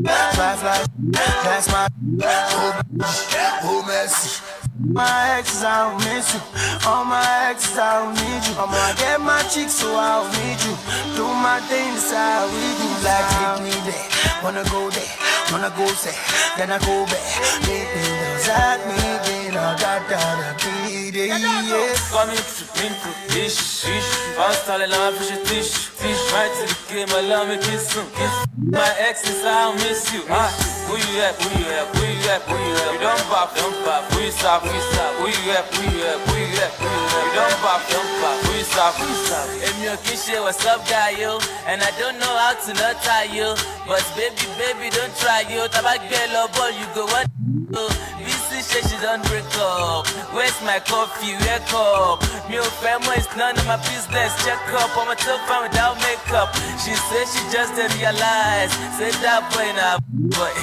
fly, that's my oh messy. My exes, I don't miss you. All my exes, I don't need you. I'm gonna get my cheeks, so I don't need you. Do my thing, decide we do. Like take me there, wanna go there, wanna go say, then I go back. Baby, inside me, then I got that be there. Coming to dish. I'm stalling on fish. Right to the game, I love me kiss him. My exes, I don't miss you. Who you at? You don't bop. Who you stop? Who you at? You don't bop. Who you stop? If you're Kisha, what's up, guy, yo? And I don't know how to not tie you. But baby, don't try, yo. Tabak girl, boy, you go what? BC says she don't break up. Where's my coffee? Wake up. Me family is none of my business. Check up. I'm a tough fan without makeup. She says she just didn't realize. Said that boy now, boy.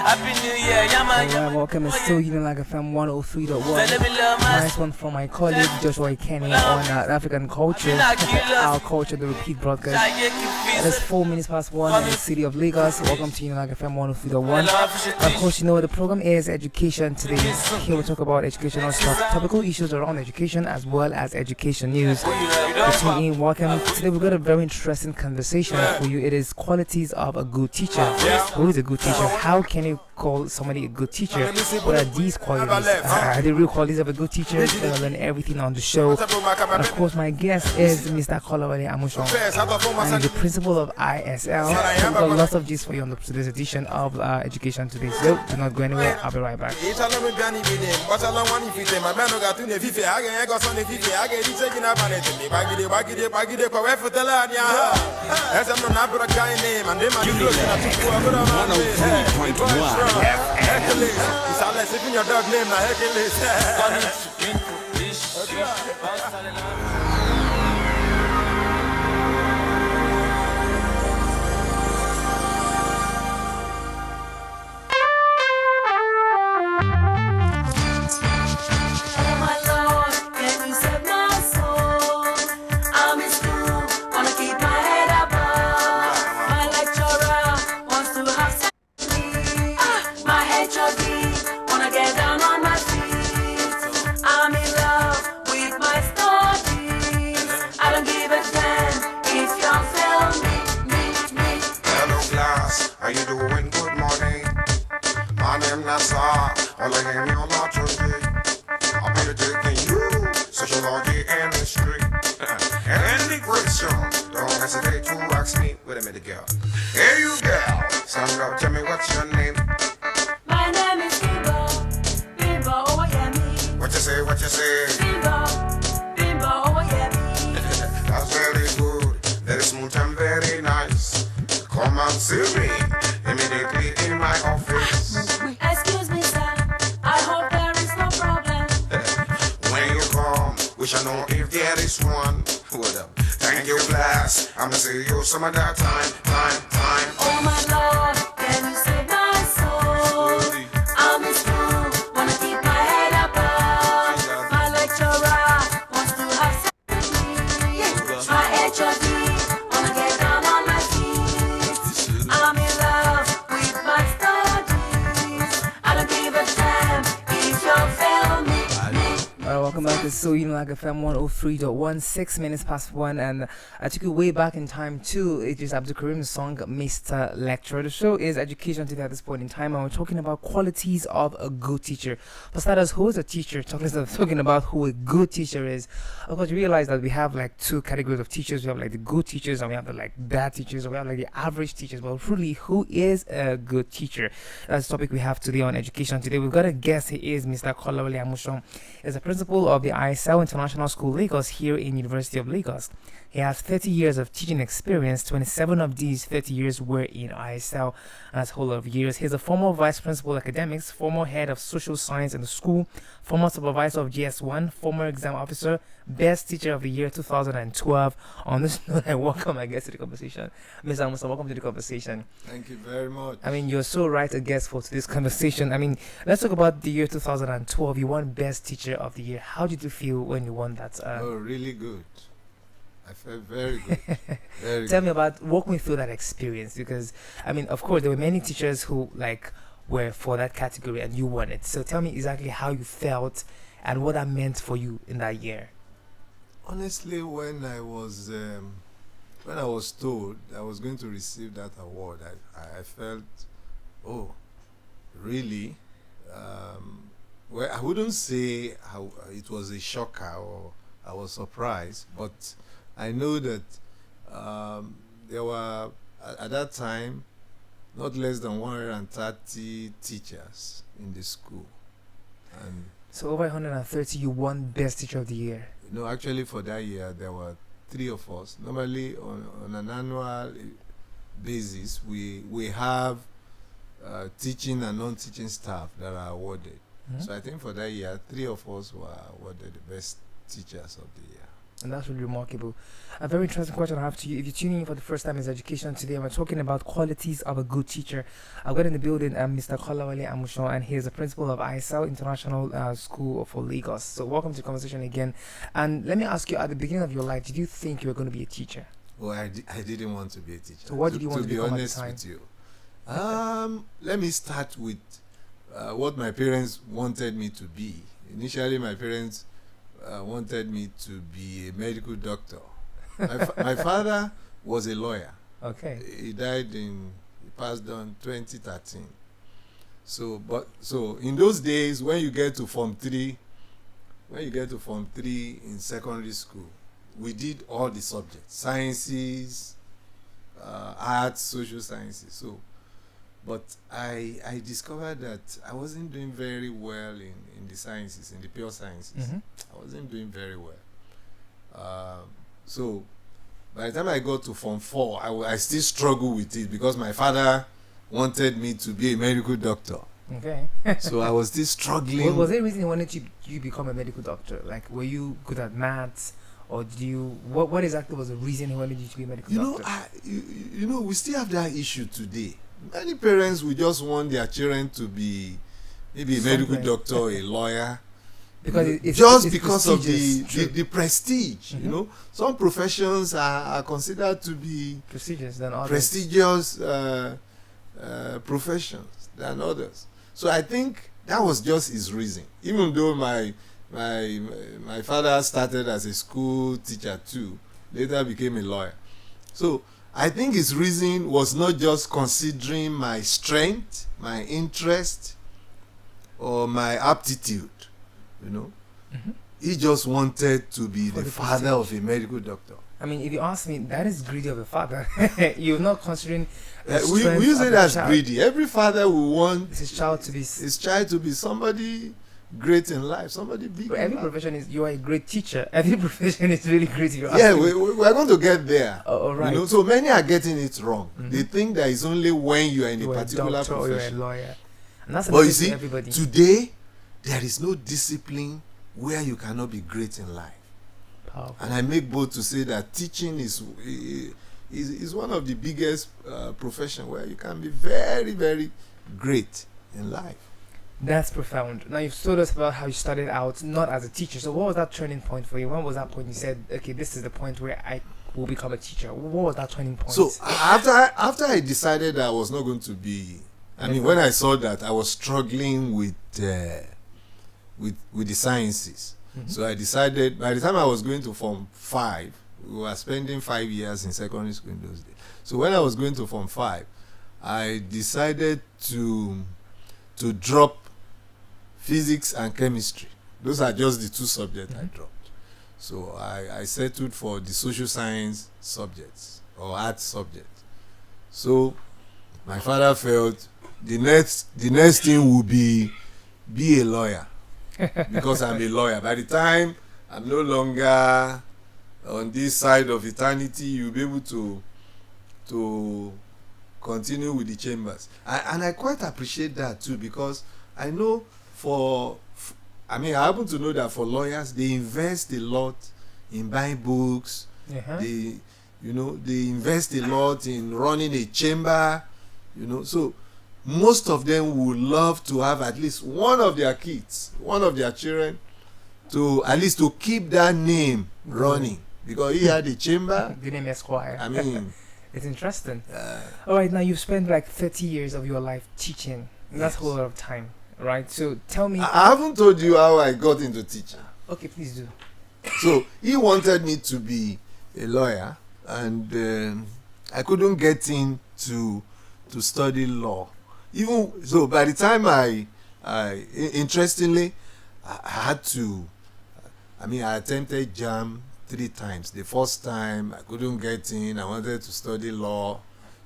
Happy New Year, Alright, welcome. It's still Unilag FM 103.1. Nice one from my colleague Joshua Kenny on African culture, our culture, the repeat broadcast. It is 4 minutes past 1 in the city of Lagos. Welcome to Unilag FM 103.1. Of course, you know the program is Education Today. Here we talk about educational stuff, topical issues around education as well as education news. Tune in, welcome. Today we've got a very interesting conversation for you. It is qualities of a good teacher. Who is a good teacher? How can you call somebody a good teacher? What are these qualities? Are the real qualities of a good teacher? You're going to learn everything on the show. And of course, my guest is Mr. Kolawale Amushong, and the principal of ISL. I've got lots of gist for you on today's edition of Education Today. So do not go anywhere. I'll be right back. Hercules. It's all like sipping your dog name now, Hercules. How you doing? Good morning. My name Nassar. All I am your lot today. I'll be taking you sociology and history. Any question, don't hesitate to ask me. Wait a minute, girl. Hey, you girl. Stand up, tell me what's your name. My name is Bimbo. Bimbo, oh yeah me. What you say? What you say? Bimbo, oh yeah me. That's very good. Very smooth and very nice. Come and see me immediately in my office. Excuse me, sir. I hope there is no problem. When you come, we shall know if there is one. What up? Thank you, class. I'ma see you some other time. Oh my Lord, can you save my soul? I'm in school, wanna keep my head up high. My lecturer wants to have sex with me. My HOD wanna get down on my feet. I'm in love with my studies. I don't give a damn if you fail me. Alright, welcome back to So Unilag FM 103.1, 6 minutes past 1, and I took you way back in time too. It is Abdul Karim's song Mr. Lecturer. The show is Education Today at this point in time, and we're talking about qualities of a good teacher. For starters, who is a teacher? Talking about who a good teacher is. Of course, you realize that we have like two categories of teachers. We have like the good teachers, and we have the like bad teachers, and we have like the average teachers. But really, who is a good teacher? That's the topic we have today on Education Today. We've got a guest. He is Mr. Kolawale Amushong. He's the principal of the ISREAL International School Lagos here in University of Lagos. He has 30 years of teaching experience. 27 of these 30 years were in ISREAL, and that's a whole lot of years. He's a former vice principal academics, former head of social science in the school, former supervisor of GS1, former exam officer, best teacher of the year 2012. On this note, I welcome my guest to the conversation. Ms. Amusa, welcome to the conversation. Thank you very much. I mean, you're so right, a guest for today's conversation. I mean, let's talk about the year 2012. You won best teacher of the year. How did you feel when you won that? Oh, really good. I felt very good. Very Tell good. me about, walk me through that experience, because I mean, of course, there were many teachers who like were for that category and you won it. So tell me exactly how you felt and what that meant for you in that year. Honestly, when I was told I was going to receive that award, I felt, oh, really? Well, I wouldn't say how it was a shocker or I was surprised, but I know that there were at that time not less than 130 teachers in the school, and So over 130, you won Best Teacher of the Year. actually for that year there were 3 of us. Normally on an annual basis we have teaching and non-teaching staff that are awarded. So I think for that year 3 of us were awarded the best teachers of the year. And that's really remarkable. A very interesting question I have to you. If you're tuning in for the first time, is Education Today, and we're talking about qualities of a good teacher. I've got in the building Mr. Kolawale Amushon, and he's the principal of ISREAL International School for Lagos. So welcome to the conversation again. And let me ask you, at the beginning of your life, did you think you were going to be a teacher? Well, I didn't want to be a teacher. So what did you want to be become at the honest time? with you? Let me start with what my parents wanted me to be. Initially, my parents wanted me to be a medical doctor. My father was a lawyer. Okay. He passed on 2013. So in those days, when you get to Form 3 in secondary school, we did all the subjects: sciences, arts, social sciences. So, but I discovered that I wasn't doing very well in the sciences, in the pure sciences. I wasn't doing very well. So by the time I got to Form 4, I still struggle with it because my father wanted me to be a medical doctor. Okay. So I was still struggling. Was there a reason he wanted you become a medical doctor? Like, were you good at maths? Or what exactly was the reason he wanted you to be a medical doctor? We still have that issue today. Many parents will just want their children to be maybe a medical doctor or a lawyer, because it's because of the prestige. Some professions are considered to be prestigious than others. Prestigious professions than others. So I think that was just his reason. Even though my father started as a school teacher too, later became a lawyer. So I think his reason was not just considering my strength, my interest, or my aptitude. He just wanted to be the father of a medical doctor. I mean, if you ask me, that is greedy of a father. You're not considering we use it as greedy. Every father will want his child to be somebody great in life, somebody big. But every profession you are a great teacher. Every profession is really great. If you ask me. We're going to get there. All right. So many are getting it wrong. They think that it's only when you are in a particular profession. Or you're a lawyer. And that's but you see, everybody. Today there is no discipline where you cannot be great in life. Powerful. And I make bold to say that teaching is one of the biggest profession where you can be very, very great in life. That's profound. Now, you've told us about how you started out not as a teacher. So what was that turning point for you? When was that point you said, okay, this is the point where I will become a teacher? What was that turning point? So after I decided that I was not going to be, when I saw that I was struggling with the sciences, so I decided, by the time I was going to Form 5, we were spending 5 years in secondary school in those days. So when I was going to Form 5, I decided to drop physics and chemistry. Those are just the 2 subjects I dropped. So I settled for the social science subjects or art subjects. So my father felt the next thing would be a lawyer. Because I'm a lawyer. By the time I'm no longer on this side of eternity, you'll be able to continue with the chambers. And I quite appreciate that too, because I know I happen to know that for lawyers, they invest a lot in buying books. They invest a lot in running a chamber. So most of them would love to have at least one of their kids, one of their children, to at least to keep that name running. because he had a chamber. The name Esquire. I mean, It's interesting. All right, now you've spent like 30 years of your life teaching. That's a whole lot of time, right? So tell me. I haven't told you how I got into teaching. Okay, please do. So he wanted me to be a lawyer, and I couldn't get in to study law. Even so, by the time interestingly, I had to. I mean, I attempted JAM 3 times. The first time I couldn't get in. I wanted to study law.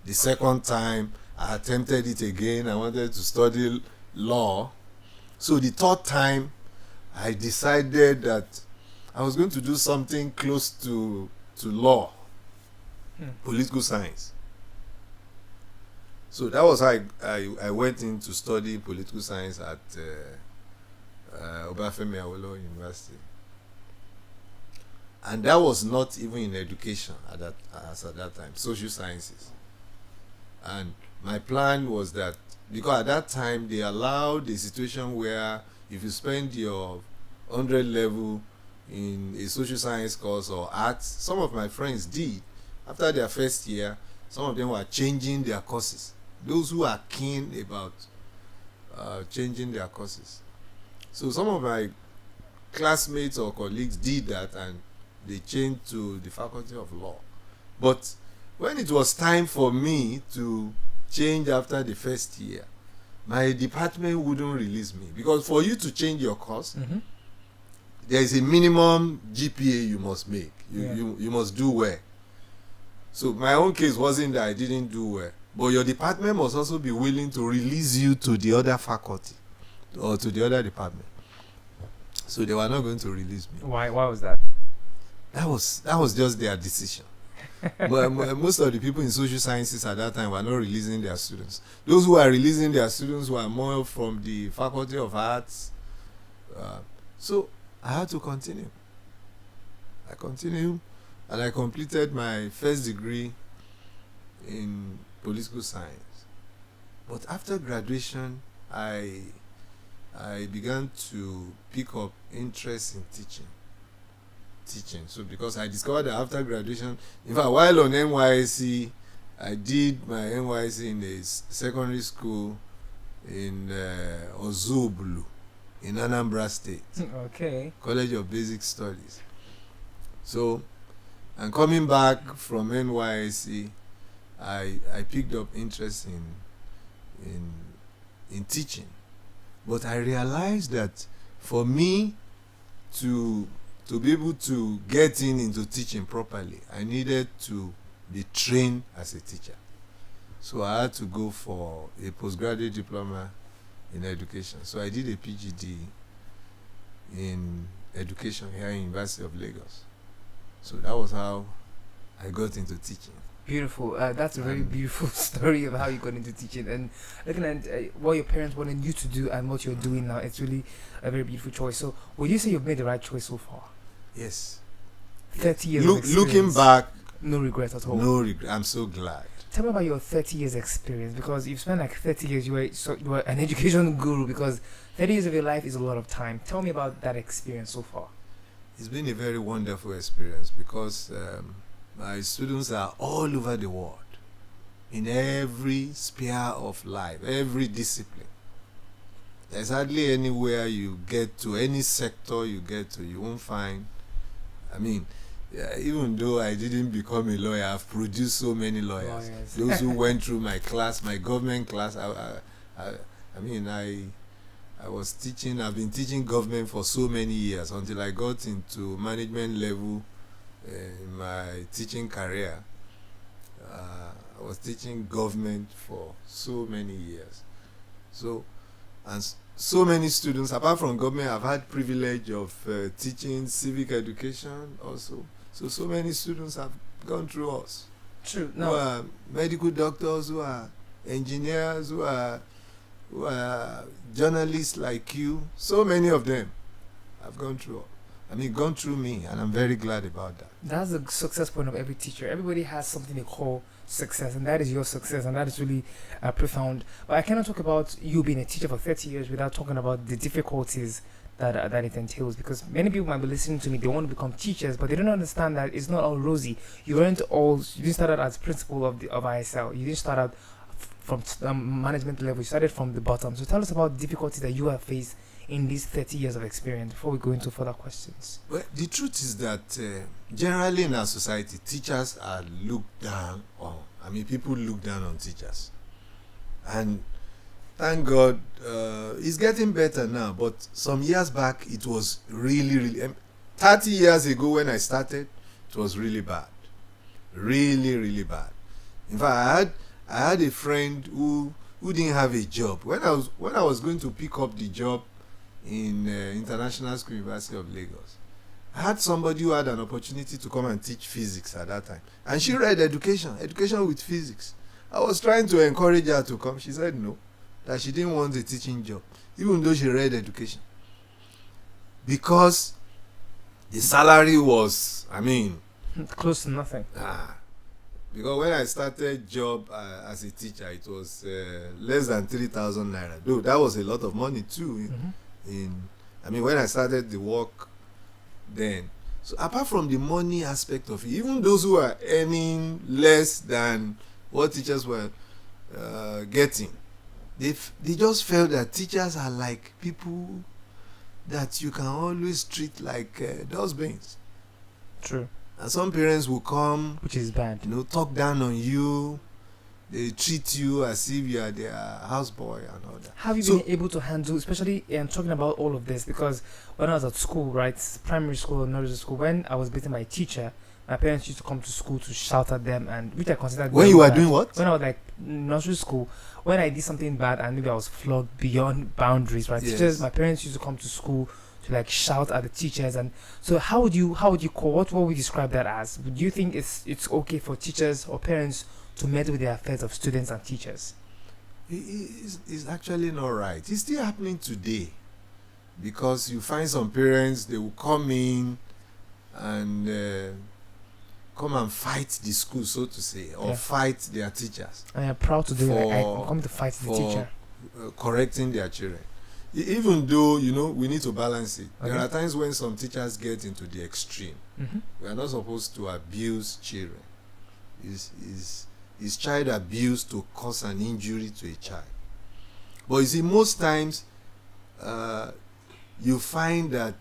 The second time I attempted it again. I wanted to study law. So the third time I decided that I was going to do something close to law, political science. So that was how I went in to study political science at Obafemi Awolowo University. And that was not even in education at that time, social sciences. And my plan was that, because at that time they allowed a situation where if you spend your 100 level in a social science course or arts, some of my friends did. After their first year, some of them were changing their courses. Those who are keen about changing their courses. So some of my classmates or colleagues did that, and they changed to the Faculty of Law. But when it was time for me to change after the first year, my department wouldn't release me, because for you to change your course, there is a minimum GPA you must make. You must do well. So my own case wasn't that I didn't do well, but your department must also be willing to release you to the other faculty or to the other department. So they were not going to release me. Why was that? That was just their decision. But most of the people in social sciences at that time were not releasing their students. Those who were releasing their students were more from the Faculty of Arts. So I had to continue. I continued, and I completed my first degree in political science. But after graduation, I began to pick up interest in teaching. So because I discovered that after graduation, in fact, while on NYSC, I did my NYSC in a secondary school in Ozubulu in Anambra State. Okay. College of Basic Studies. So, and coming back from NYSC, I picked up interest in teaching. But I realized that for me to be able to get into teaching properly, I needed to be trained as a teacher. So I had to go for a postgraduate diploma in education. So I did a PGD in education here in University of Lagos. So that was how I got into teaching. Beautiful. That's a very beautiful story of how you got into teaching, and looking at what your parents wanted you to do and what you're doing now. It's really a very beautiful choice. So would you say you've made the right choice so far? Yes. 30 years of experience. Looking back, no regret at all. no regret. I'm so glad. Tell me about your 30 years experience, because you've spent like 30 years. You were an education guru, because 30 years of your life is a lot of time. Tell me about that experience so far. It's been a very wonderful experience, because my students are all over the world, in every sphere of life, every discipline. There's hardly anywhere you get to, any sector you get to, you won't find. I mean, even though I didn't become a lawyer, I've produced so many lawyers. Those who went through my class, my government class. I mean, I was teaching. I've been teaching government for so many years, until I got into management level in my teaching career. I was teaching government for so many years. So many students, apart from government, I've had privilege of teaching civic education also. So many students have gone through us. True. Who are medical doctors, who are engineers, who are journalists like you. So many of them have gone through me, and I'm very glad about that. That's the success point of every teacher. Everybody has something they call success, and that is your success, and that is really profound. But I cannot talk about you being a teacher for 30 years without talking about the difficulties that it entails, because many people might be listening to me, they want to become teachers, but they don't understand that it's not all rosy. You didn't start out as principal of ISL. You didn't start out from management level. You started from the bottom. So tell us about the difficulties that you have faced in these 30 years of experience before we go into further questions. Well, the truth is that generally in our society, teachers are looked down on. I mean, people look down on teachers. And thank God, it's getting better now. But some years back, it was really 30 years ago when I started, it was really bad. Really bad. In fact, I had a friend who didn't have a job. When I was going to pick up the job in International School University of Lagos, I had somebody who had an opportunity to come and teach physics at that time. And she read education with physics. I was trying to encourage her to come. She said no, that she didn't want a teaching job, even though she read education. Because the salary was, close to nothing. Because when I started job as a teacher, it was less than 3,000 naira. Though that was a lot of money too. When I started the work then. So apart from the money aspect of it, even those who are earning less than what teachers were getting, they just felt that teachers are like people that you can always treat like dustbins. True. And some parents will come, which is bad, talk down on you. They treat you as if you are their houseboy and all that. Have you been able to handle, especially talking about all of this, because when I was at school, right, primary school, nursery school, when I was beaten by a teacher, my parents used to come to school to shout at them, and which I considered. When you were doing what? When I was like nursery school, when I did something bad and maybe I was flogged beyond boundaries, right? Yes. Teachers, my parents used to come to school to like shout at the teachers, and so how would you call what we describe that as? Do you think it's okay for teachers or parents to meddle with the affairs of students and teachers? It's actually not right. It's still happening today, because you find some parents, they will come in and come and fight the school, so to say, or fight their teachers. I am proud to do it. I'm coming to fight the teacher. Correcting their children. Even though, we need to balance it. Okay. There are times when some teachers get into the extreme. We are not supposed to abuse children. Is child abuse to cause an injury to a child. But you see, most times you find that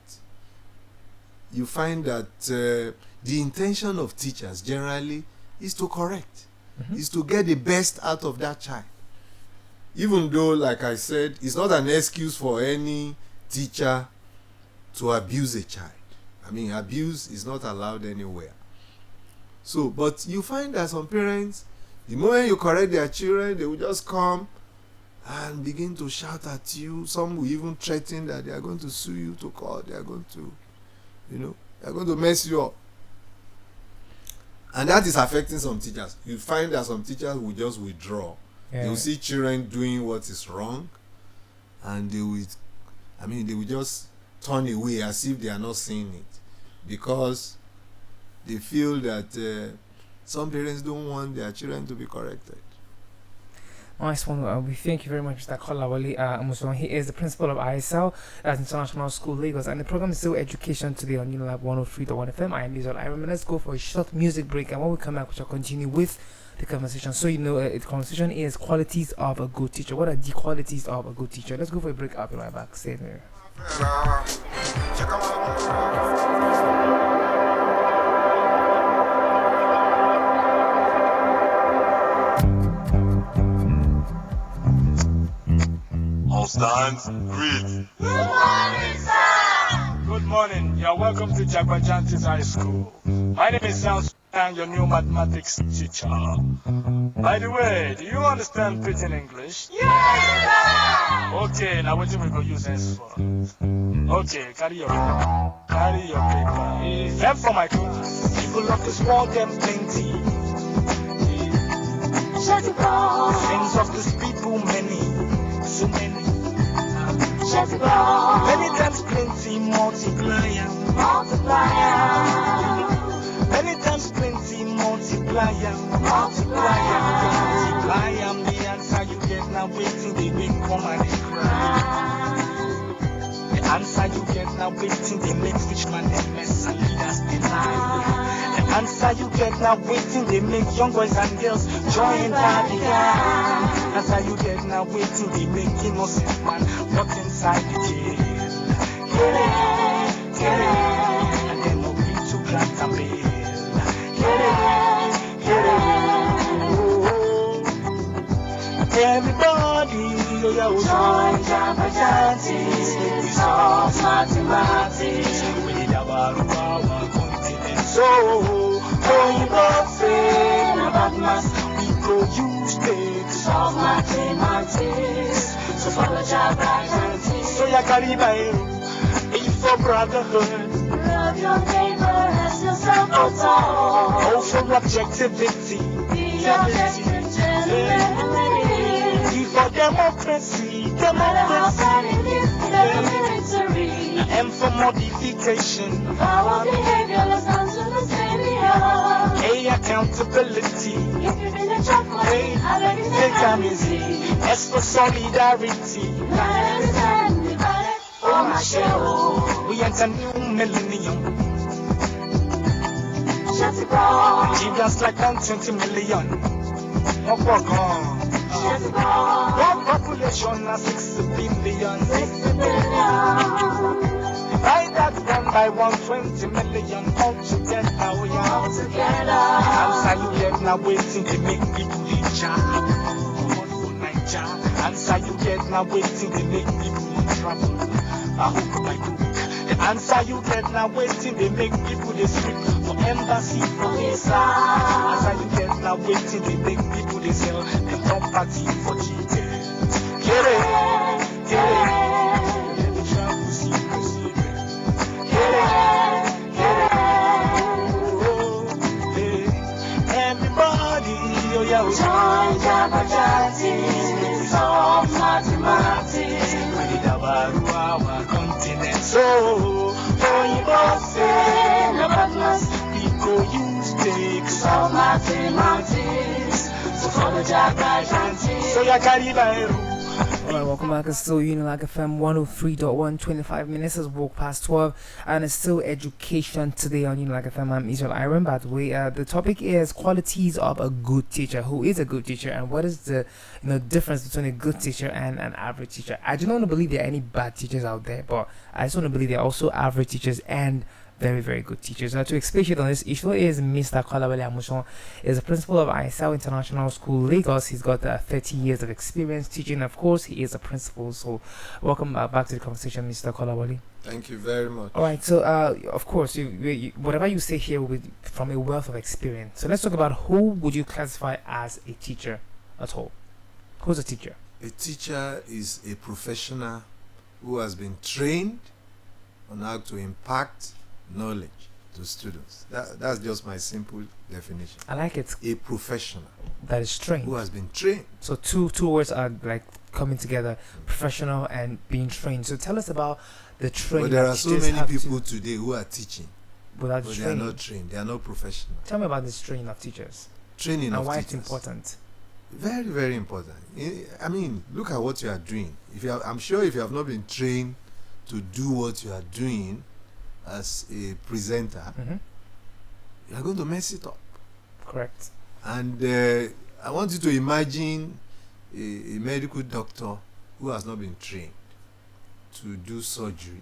the intention of teachers generally is to correct, is to get the best out of that child. Even though, like I said, it's not an excuse for any teacher to abuse a child. Abuse is not allowed anywhere. So, but you find that some parents, the moment you correct their children, they will just come and begin to shout at you. Some will even threaten that they are going to sue you to court. They are going to, they are going to mess you up. And that is affecting some teachers. You find that some teachers will just withdraw. Yeah. They will see children doing what is wrong, and they will just turn away as if they are not seeing it, because they feel that some parents don't want their children to be corrected. Nice one. We thank you very much, Mr. Kolawole Amusong. He is the principal of ISREAL at International School Lagos, and the program is still education today on Unilag 103.1 FM. I am IREM. Let's go for a short music break, and when we come back, we shall continue with the conversation. So the conversation is qualities of a good teacher. What are the qualities of a good teacher? Let's go for a break. I'll be right back. Stay there. All stands, greet. Good morning, sir. Good morning. You're welcome to Jagbajantis High School. My name is Sam, your new mathematics teacher. By the way, do you understand written English? Yes, sir. Okay, now what do we go use this for? Okay, carry your paper. Left for my class. People love to spoil them plenty. Shut the door. Things of this people many, so many. Shut the door. Many times plenty multiplier. Many times plenty multiplier. Multiply am the answer you get now. Wait till the big come and they cry. The answer you get. now waiting, they make rich man and mess and leaders deny. The answer you get now waiting, they make young boys and girls join body. Answer you get now waiting, they make innocent man rot inside the jail. Get it, and then no be to grant and bail. Get it, oh. Everybody, oh yeah, join Jamba Jantis, we solve mathematics, we need our continent. So, going both fail about maths, we go use to solve mathematics. So follow Jamba Jantis, so ya Kariba, if for brotherhood. Love your neighbor as yourself at all. Oh, for objectivity. Be objective, gentlemen. For democracy, M for modification. Our behavior is down to the savior. A, accountability. If you've been a chocolate, I let you take time easy. S for solidarity. Oh, my shell. We enter new millennium. Shut it down. Nigerians like 120 million. What work on? One population of 6 billion. 6 billion. Divide that 1 by 120 million. All together, we are all together. Answer you get now waiting to make people in charge. Answer you get now waiting to make people in trouble. I hope by hook. The answer you get now waiting they make people they sleep for embassy for visa. Answer you get now waiting they make people they sell them property for cheating. Get it, get it. Let me try to see, get it, get it. Oh, hey. Everybody, oh yeah, join Jamba Jantis, solve mathematics. We need our continent. So, you both say, no mathematics, we go use takes of mathematics. So, follow Jamba Jantis. So, ya Kariba. Alright, welcome back. It's still Unilag FM 103.1, 25 minutes has walked past 12, and it's still education today on Unilag FM. I'm ISREAL IREM, by the way. The topic is qualities of a good teacher. Who is a good teacher, and what is the difference between a good teacher and an average teacher? I do not want to believe there are any bad teachers out there, but I just want to believe there are also average teachers and very, very good teachers. Now, to expatiate on this issue is Mr. Kolawole Amuson. Is the principal of ISREAL International School, Lagos. He's got 30 years of experience teaching. Of course, he is a principal. So, welcome back to the conversation, Mr. Kolawole. Thank you very much. All right. So, of course, you, whatever you say here will be from a wealth of experience. So, let's talk about who would you classify as a teacher at all? Who's a teacher? A teacher is a professional who has been trained on how to impact knowledge to students. That's just my simple definition. I like it. A professional That is trained. who has been trained. So two words are like coming together: professional and being trained. So tell us about the training. But there that are so teachers many have people today who are teaching, without but they are training. not trained. They are not professional. Tell me about this training of teachers Training and of why teachers. it's important. Very, very important. I mean, look at what you are doing. I'm sure if you have not been trained to do what you are doing as a presenter, you are going to mess it up. Correct. And I want you to imagine a medical doctor who has not been trained to do surgery,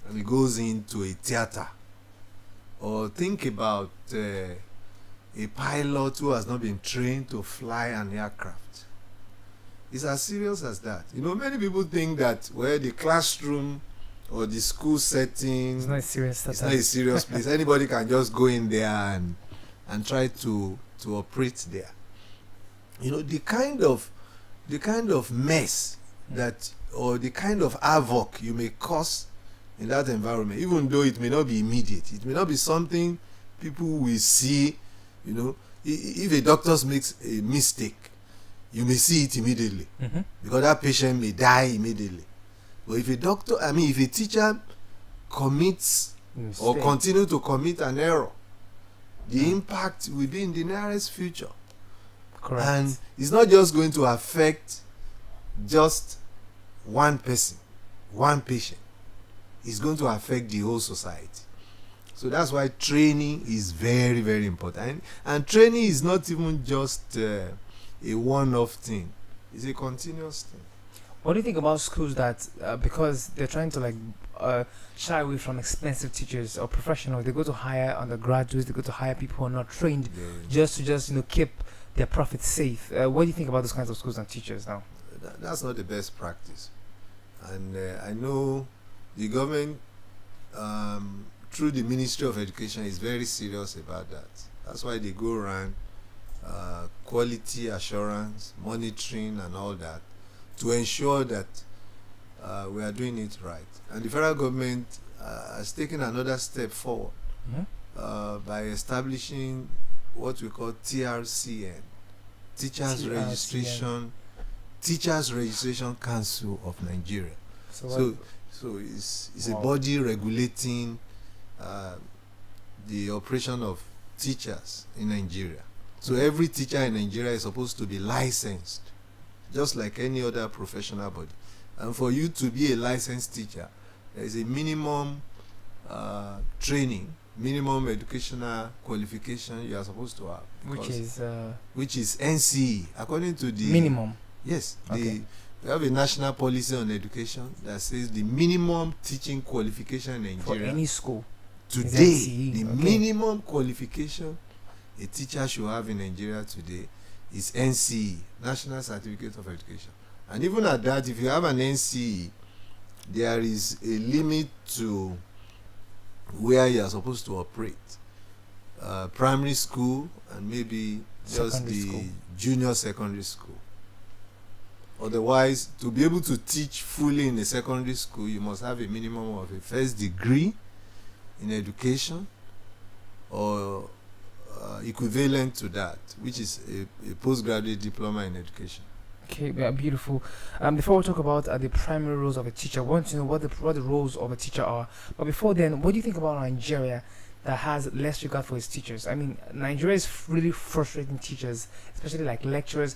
and he goes into a theater. Or think about a pilot who has not been trained to fly an aircraft. It's as serious as that. Many people think that the classroom or the school setting, It's not serious. it's not a serious place. Anybody can just go in there and try to operate there. The kind of mess that, or the kind of havoc you may cause in that environment, even though it may not be immediate, it may not be something people will see. If a doctor makes a mistake, you may see it immediately, because that patient may die immediately. But if a teacher commits or continue to commit an error, the impact will be in the nearest future. Correct. And it's not just going to affect just one person, one patient. is going to affect the whole society. So that's why training is very, very important. And training is not even just a one-off thing. It's a continuous thing. What do you think about schools that, because they're trying to shy away from expensive teachers or professionals, they go to hire undergraduates, they go to hire people who are not trained, just to keep their profits safe. What do you think about those kinds of schools and teachers now? That's not the best practice. And I know the government, through the Ministry of Education, is very serious about that. That's why they go around quality assurance, monitoring and all that, to ensure that we are doing it right. And the federal government has taken another step forward by establishing what we call TRCN, Teachers Registration Council of Nigeria. So it's a body regulating the operation of teachers in Nigeria. So every teacher in Nigeria is supposed to be licensed, just like any other professional body. And for you to be a licensed teacher, there is a minimum training, minimum educational qualification you are supposed to have. Which is NCE, according to the minimum. Yes, Okay. we have a national policy on education that says the minimum teaching qualification in Nigeria For any school. today, NCE, the okay. minimum qualification a teacher should have in Nigeria today is NCE, National Certificate of Education. And even at that, if you have an NCE, there is a limit to where you are supposed to operate. Primary school and maybe just Secondary the school. junior secondary school. Otherwise, to be able to teach fully in a secondary school, you must have a minimum of a first degree in education or equivalent to that, which is a postgraduate diploma in education. Okay, beautiful. Before we talk about the primary roles of a teacher, I want to know what the roles of a teacher are. But before then, what do you think about Nigeria that has less regard for its teachers? I mean, Nigeria is really frustrating teachers, especially like lecturers.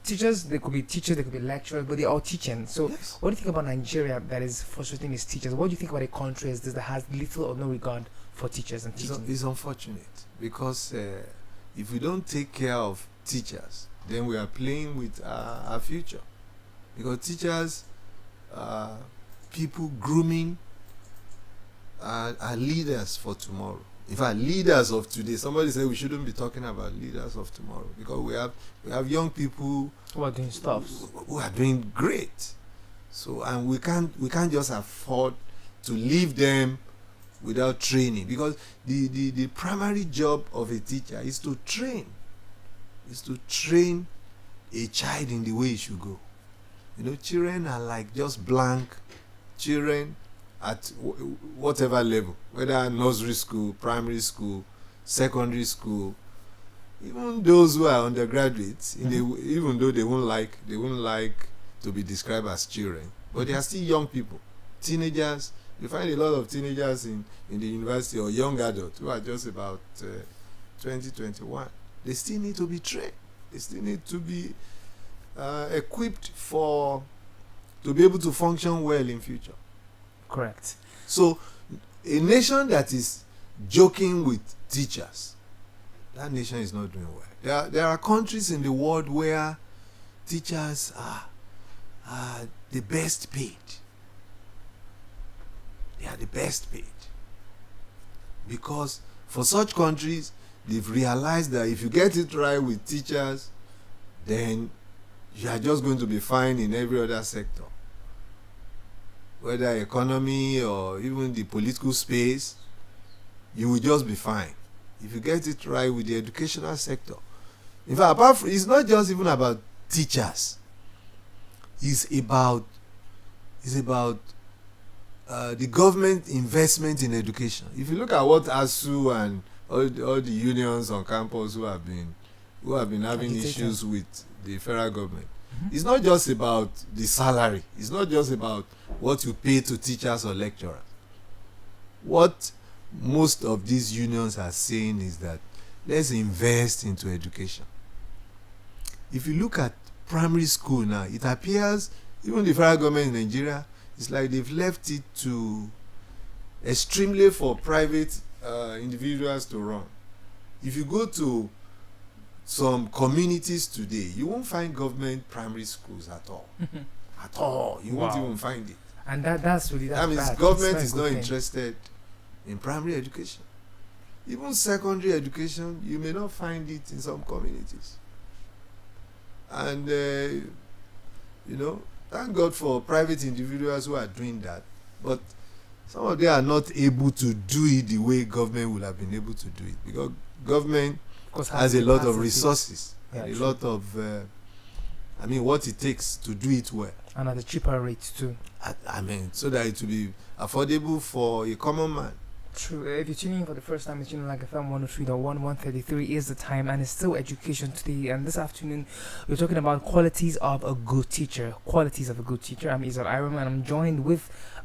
Teachers, they could be teachers, they could be lecturers, but they're all teaching. So, Yes. what do you think about Nigeria that is frustrating its teachers? What do you think about a country as this that has little or no regard for teachers and teaching? It's unfortunate because if we don't take care of teachers, then we are playing with our future. Because teachers, people grooming, are leaders for tomorrow. In fact, leaders of today. Somebody said we shouldn't be talking about leaders of tomorrow because we have young people Who are doing stuff? who are doing great. So and we can't just afford to leave them without training, because the primary job of a teacher is to train a child in the way it should go. Children are like just blank children at whatever level, whether nursery school, primary school, secondary school, even those who are undergraduates, even though they won't like to be described as children, but they are still young people, teenagers. You find a lot of teenagers in the university or young adults who are just about 20, 21. They still need to be trained. They still need to be equipped to be able to function well in future. Correct. So, a nation that is joking with teachers, that nation is not doing well. There are countries in the world where teachers are the best paid. They are the best paid. Because for such countries, they've realized that if you get it right with teachers, then you are just going to be fine in every other sector. Whether economy or even the political space, you will just be fine if you get it right with the educational sector. In fact, it's not just even about teachers. It's about the government investment in education. If you look at what ASU and all the unions on campus who have been having issues with the federal government, it's not just about the salary. It's not just about what you pay to teachers or lecturers. What most of these unions are saying is that let's invest into education. If you look at primary school now, it appears even the federal government in Nigeria, it's like they've left it to extremely for private individuals to run. If you go to some communities today, you won't find government primary schools at all. At all. You won't even find it. And that's That means bad. government It's is not a not good thing. interested in primary education. Even secondary education, you may not find it in some communities. And, thank God for private individuals who are doing that. But some of them are not able to do it the way government would have been able to do it. Because government has a lot of resources. Yeah, and a true. lot of, what it takes to do it well. And at a cheaper rate too. So that it will be affordable for a common man. True. If you're tuning in for the first time, it's Unilag FM 103.133 is the time, and it's still education today. And this afternoon, we're talking about qualities of a good teacher. Qualities of a good teacher. I'm IREM, and I'm joined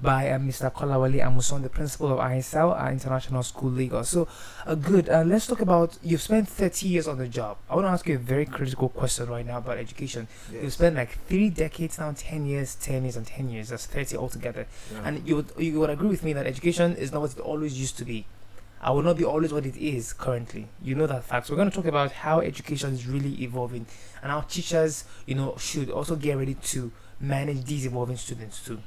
by Mr. Kolawale Amuson, the principal of ISREAL, International School, Lagos. So, let's talk about, you've spent 30 years on the job. I want to ask you a very critical question right now about education. Yes. You've spent like 3 decades now, 10 years, and 10 years. That's 30 altogether. Yeah. And you would agree with me that education is not what it always used to be. I will not be always what it is currently. You know that fact. So we're going to talk about how education is really evolving, and how teachers, should also get ready to manage these evolving students too.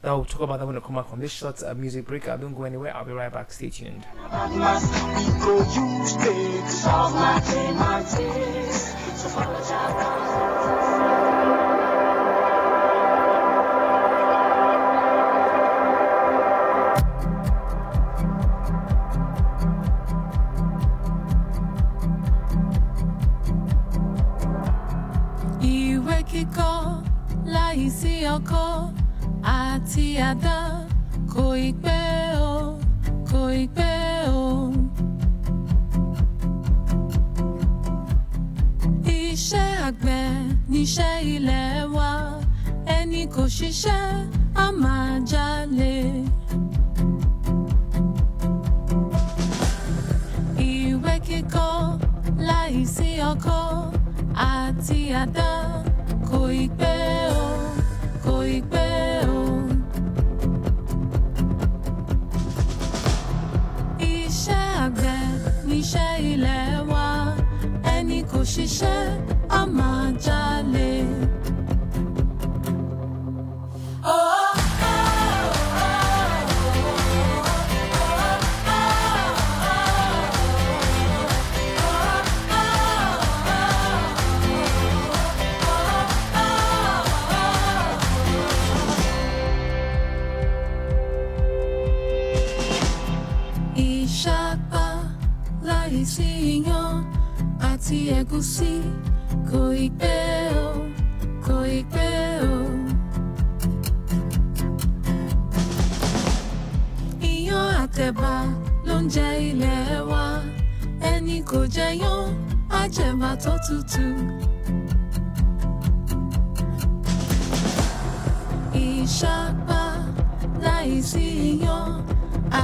Now we'll talk about that when I come back from this short music break. Don't go anywhere. I'll be right back. Stay tuned. We go use it. Solve mathematics. So follow Ìwé kíkọ láìsí ọkọ àti àdá kò ì pẹ́ o, kò ì pẹ́ o. Iṣẹ́ àgbẹ̀ níṣẹ́ ilẹ̀ wa, ẹni kò ṣiṣẹ́ á máa jalè. Ìwé kíkọ láìsí ọkọ àti àdá kò ì pẹ́ o, kò ì pẹ́ o. Iṣẹ́ àgbẹ̀ níṣẹ́ ilẹ̀ wa, ẹni kò ṣiṣẹ́ á máa jalè. Ìṣàpá láìsí iyán àti ẹ̀gúsí kò ì pẹ́ o, kò ì pẹ́ o. Iyán àtẹ̀bà ló ń jẹ ilẹ̀ wa, ẹni kò jẹyán á jẹ̀bà tó tutù. Ìṣàpá láìsí iyán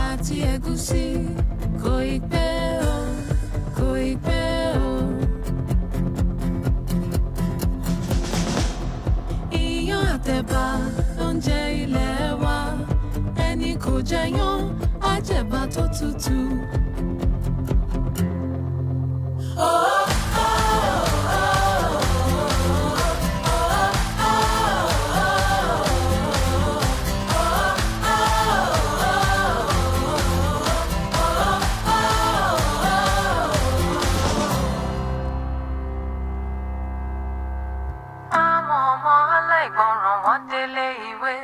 àti ẹ̀gúsí kò ì pẹ́ o, kò ì pẹ́ o. Iyán àtẹ̀bà ló ń jẹ ilẹ̀ wa, ẹni kò jẹyán á jẹ̀bà tó tutù. Àwọn ọmọ aláìgbọràn wọ́n délé ìwé,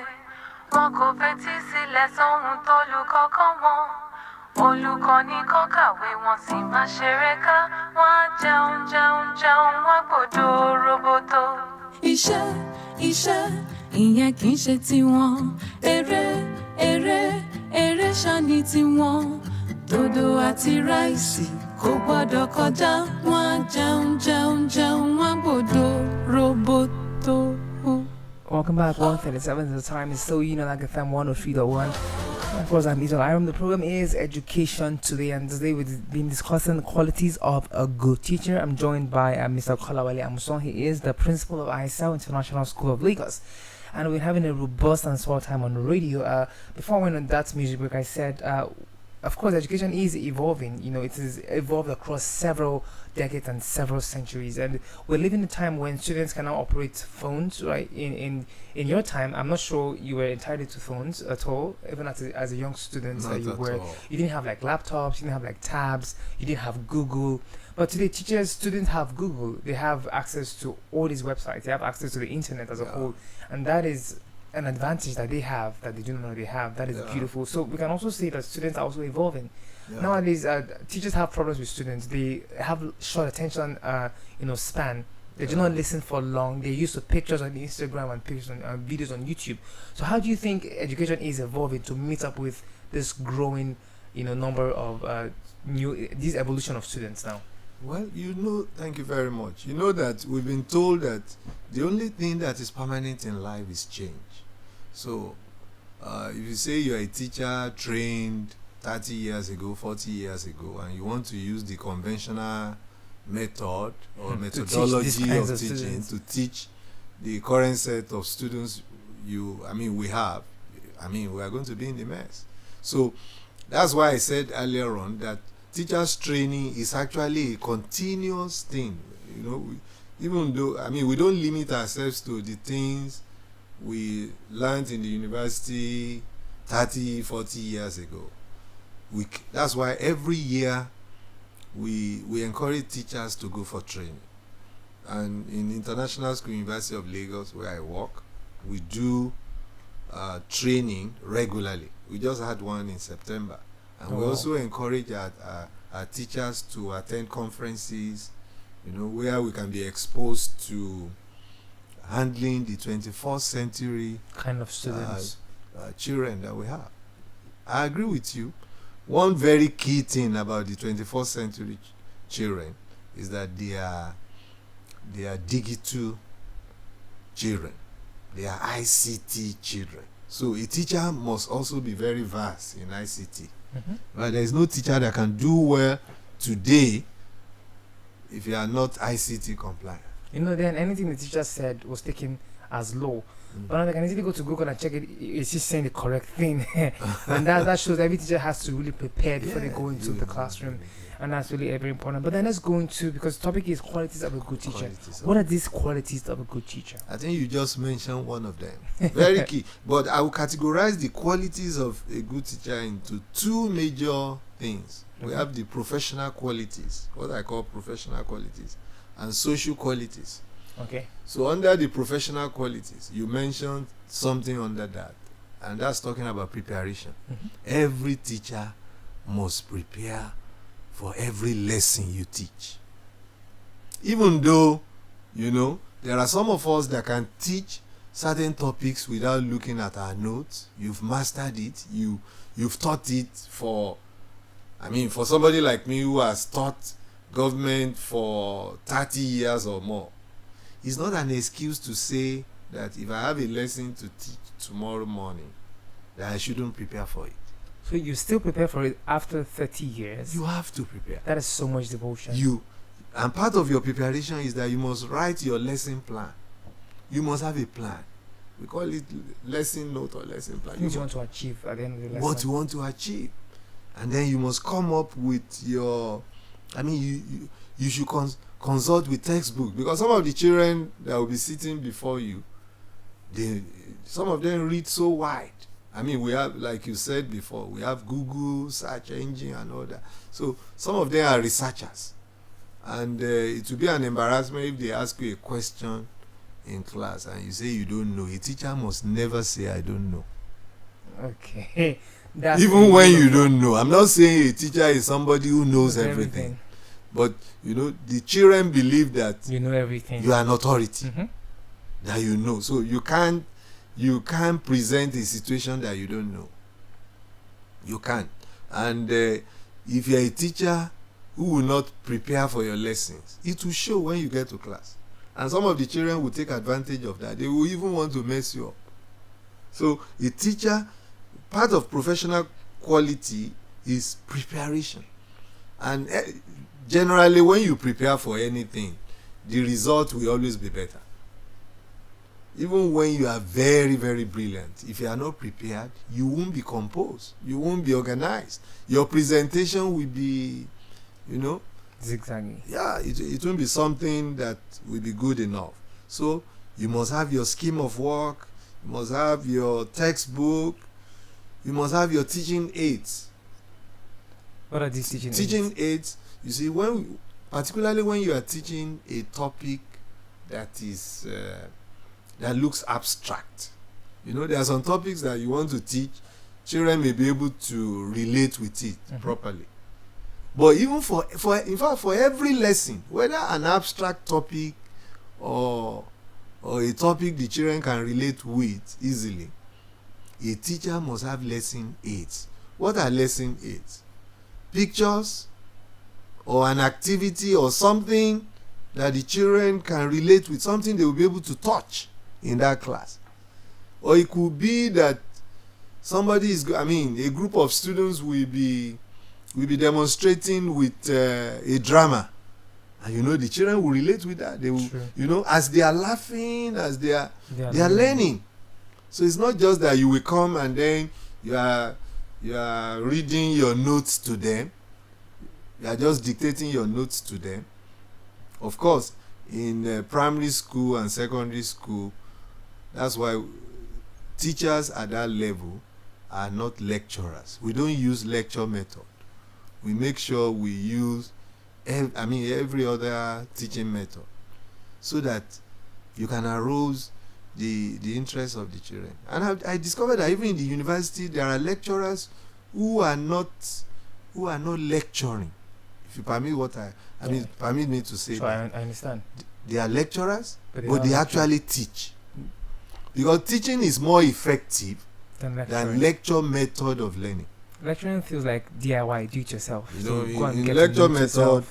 wọn kò fetí sílẹ̀ sóhun tólùkọ́ kọ́ wọn. Olùkọ́ ní kó kàwé wọn sì máa ṣeré ká, wọ́n á jẹun wọ́n gbọ́dọ̀ roboto. Iṣẹ́ ìyẹn kì í ṣe tiwọn, eré ṣáni tiwọn. Dòdò àti ráìsì kò gbọ́dọ̀ kọjá, wọ́n á jẹun wọ́n gbọ́dọ̀ roboto. Welcome back. 1:37 is the time. It's still Unilag FM 103.1. Of course, I'm Idol IREM. The program is Education Today, and today we've been discussing the qualities of a good teacher. I'm joined by Mr. Kolawale Amuson. He is the principal of ISREAL International School of Lagos, and we're having a robust and small time on the radio. Before I went on that music break, I said, of course, education is evolving. You know, it is evolved across several decades and several centuries, and we're living in a time when students can now operate phones. Right? In your time, I'm not sure you were entitled to phones at all, even as a young student. Not You at were. all. You didn't have like laptops. You didn't have like tabs. You didn't have Google. But today, students have Google. They have access to all these websites. They have access to the internet as a Yeah. whole, and that is an advantage that they have that they do not know they have. That is Yeah. beautiful. So we can also see that students are also evolving. Yeah. Nowadays, teachers have problems with students. They have short attention, span. They do not listen for long. They're used to pictures on Instagram and pictures on videos on YouTube. So how do you think education is evolving to meet up with this growing, number of this evolution of students now? Well, thank you very much. You know that we've been told that the only thing that is permanent in life is change. So, if you say you're a teacher trained 30 years ago, 40 years ago, and you want to use the conventional method or methodology of teaching to teach the current set of students we have, we are going to be in the mess. So, that's why I said earlier on that teachers training is actually a continuous thing. Even though we don't limit ourselves to the things we learned in the university 30, 40 years ago. That's why every year we encourage teachers to go for training. And in International School University of Lagos, where I work, we do training regularly. We just had one in September. And we also encourage our teachers to attend conferences, where we can be exposed to handling the 21st century kind of students, children that we have. I agree with you. One very key thing about the 21st century children is that they are digital children. They are ICT children. So a teacher must also be very vast in ICT. But there is no teacher that can do well today if you are not ICT compliant. Then anything the teacher said was taken as law. But now they can easily go to Google and check it. It's just saying the correct thing. And that shows every teacher has to really prepare before they go into the classroom. And that's really very important. But then let's go into, because the topic is qualities of a good teacher. What are these qualities of a good teacher? I think you just mentioned one of them. Very key. But I will categorize the qualities of a good teacher into two major things. We have the professional qualities, what I call professional qualities, and social qualities. Okay. So under the professional qualities, you mentioned something under that, and that's talking about preparation. Every teacher must prepare for every lesson you teach. Even though, there are some of us that can teach certain topics without looking at our notes. You've mastered it. You've taught it for somebody like me who has taught government for 30 years or more. It's not an excuse to say that if I have a lesson to teach tomorrow morning, that I shouldn't prepare for it. So you still prepare for it after 30 years? You have to prepare. That is so much devotion. And part of your preparation is that you must write your lesson plan. You must have a plan. We call it lesson note or lesson plan. What you want to achieve at the end of the lesson. What you want to achieve. And then you must come up with your... you should consult with textbook, because some of the children that will be sitting before you, some of them read so wide. We have, like you said before, we have Google search engine and all that. So some of them are researchers, and it will be an embarrassment if they ask you a question in class and you say you don't know. A teacher must never say I don't know. Okay. Even when you don't know. I'm not saying a teacher is somebody who knows everything. But the children believe that you know everything. You are an authority. That you know. So you can't present a situation that you don't know. You can't. And if you're a teacher who will not prepare for your lessons, it will show when you get to class. And some of the children will take advantage of that. They will even want to mess you up. So a teacher part of professional quality is preparation. And generally, when you prepare for anything, the result will always be better. Even when you are very, very brilliant, if you are not prepared, you won't be composed. You won't be organized. Your presentation will be, zigzaggy. Yeah, it won't be something that will be good enough. So you must have your scheme of work. You must have your textbook. You must have your teaching aids. What are these teaching aids? Teaching aids, you see, particularly when you are teaching a topic that is that looks abstract. There are some topics that you want to teach, children may be able to relate with it properly. But even in fact, for every lesson, whether an abstract topic or a topic the children can relate with easily, a teacher must have lesson aids. What are lesson aids? Pictures or an activity or something that the children can relate with, something they will be able to touch in that class. Or it could be that a group of students will be demonstrating with a drama, and the children will relate with that. They will, as they are laughing, as they are learning. So it's not just that you will come and then you are reading your notes to them. You are just dictating your notes to them. Of course, in primary school and secondary school, that's why teachers at that level are not lecturers. We don't use lecture method. We make sure we use every other teaching method, so that you can arouse the interest of the children. And I discovered that even in the university there are lecturers who are not lecturing. If you permit me to say that. I understand. They are lecturers, but they actually teach. Because teaching is more effective than lecture method of learning. Lecturing feels like DIY, do it yourself. In lecture method,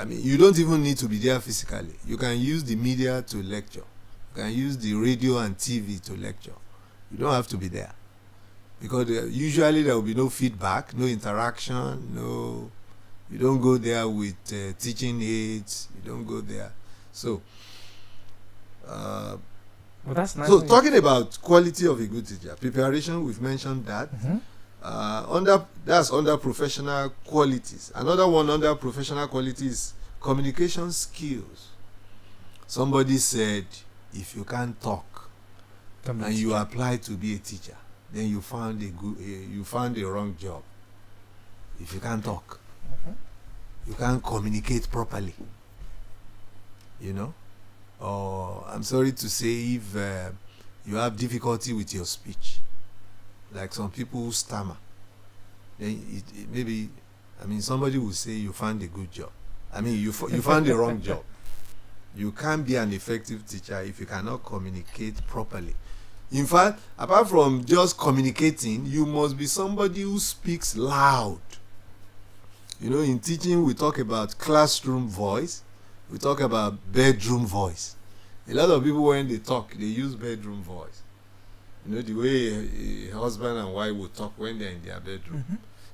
you don't even need to be there physically. You can use the media to lecture. You can use the radio and TV to lecture. You don't have to be there. Because usually there will be no feedback, no interaction, you don't go there with teaching aids. You don't go there. So, that's nice. So talking about quality of a good teacher, preparation, we've mentioned that. That's under professional qualities. Another one under professional qualities is communication skills. Somebody said, if you can't talk and you apply to be a teacher, then you found a wrong job. If you can't talk, you can't communicate properly. Or I'm sorry to say, if you have difficulty with your speech, like some people who stammer, then maybe somebody will say you found a good job. You found the wrong job. You can't be an effective teacher if you cannot communicate properly. In fact, apart from just communicating, you must be somebody who speaks loud. In teaching, we talk about classroom voice, we talk about bedroom voice. A lot of people, when they talk, they use bedroom voice. The way a husband and wife will talk when they're in their bedroom.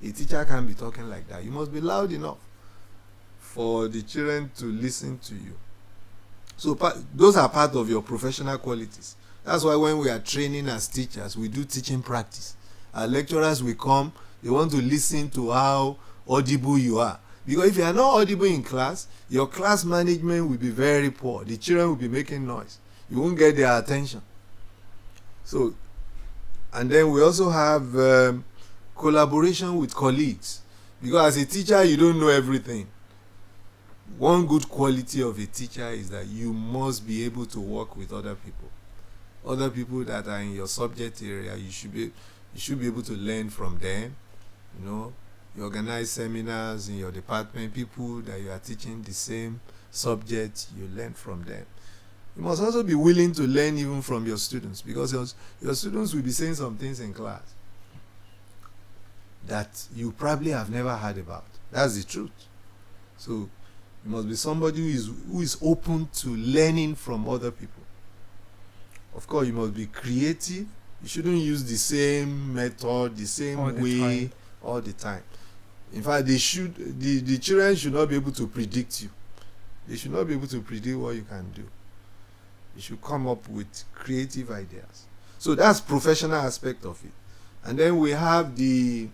A teacher can't be talking like that. You must be loud enough for the children to listen to you. So those are part of your professional qualities. That's why when we are training as teachers, we do teaching practice. Our lecturers will come, they want to listen to how audible you are. Because if you are not audible in class, your class management will be very poor. The children will be making noise. You won't get their attention. So, and then we also have collaboration with colleagues. Because as a teacher, you don't know everything. One good quality of a teacher is that you must be able to work with other people. Other people that are in your subject area, you should be able to learn from them. You organize seminars in your department, people that you are teaching the same subject, you learn from them. You must also be willing to learn even from your students, because your students will be saying some things in class that you probably have never heard about. That's the truth. So you must be somebody who is open to learning from other people. Of course, you must be creative. You shouldn't use the same method, the same way all the time. In fact, the children should not be able to predict you. They should not be able to predict what you can do. You should come up with creative ideas. So that's professional aspect of it. And then we have the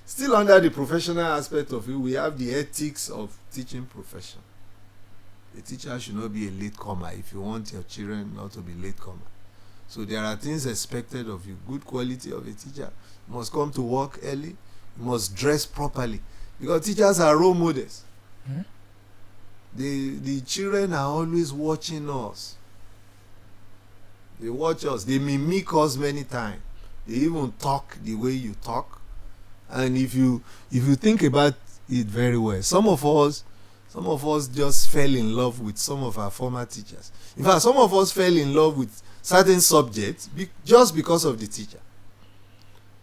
still under the professional aspect of it, we have the ethics of teaching profession. A teacher should not be a latecomer if you want your children not to be latecomer. So there are things expected of you. Good quality of a teacher. You must come to work early. You must dress properly. Because teachers are role models. Hmm? The children are always watching us. They watch us. They mimic us many times. They even talk the way you talk. And if you think about it very well, some of us just fell in love with some of our former teachers. In fact, some of us fell in love with certain subjects just because of the teacher.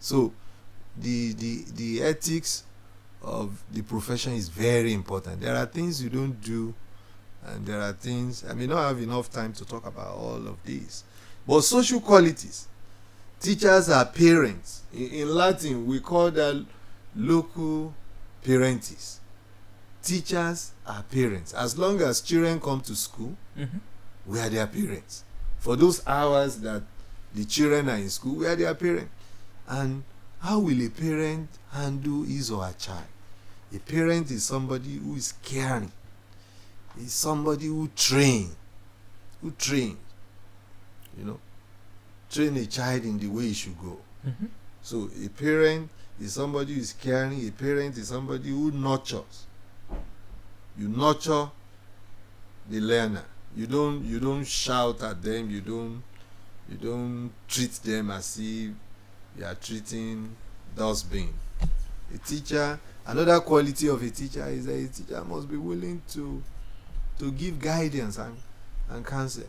So the ethics of the profession is very important. There are things you don't do, and there are things, I may not have enough time to talk about all of these. But social qualities. Teachers are parents. In Latin, we call that locu parentis. Teachers are parents. As long as children come to school, we are their parents. For those hours that the children are in school, we are their parents. And how will a parent handle his or her child? A parent is somebody who is caring. Is somebody who trains. Train a child in the way he should go. So a parent is somebody who is caring. A parent is somebody who nurtures. You nurture the learner. You don't shout at them. You don't treat them as if you are treating dustbin. A teacher, another quality of a teacher is that a teacher must be willing to give guidance and counsel.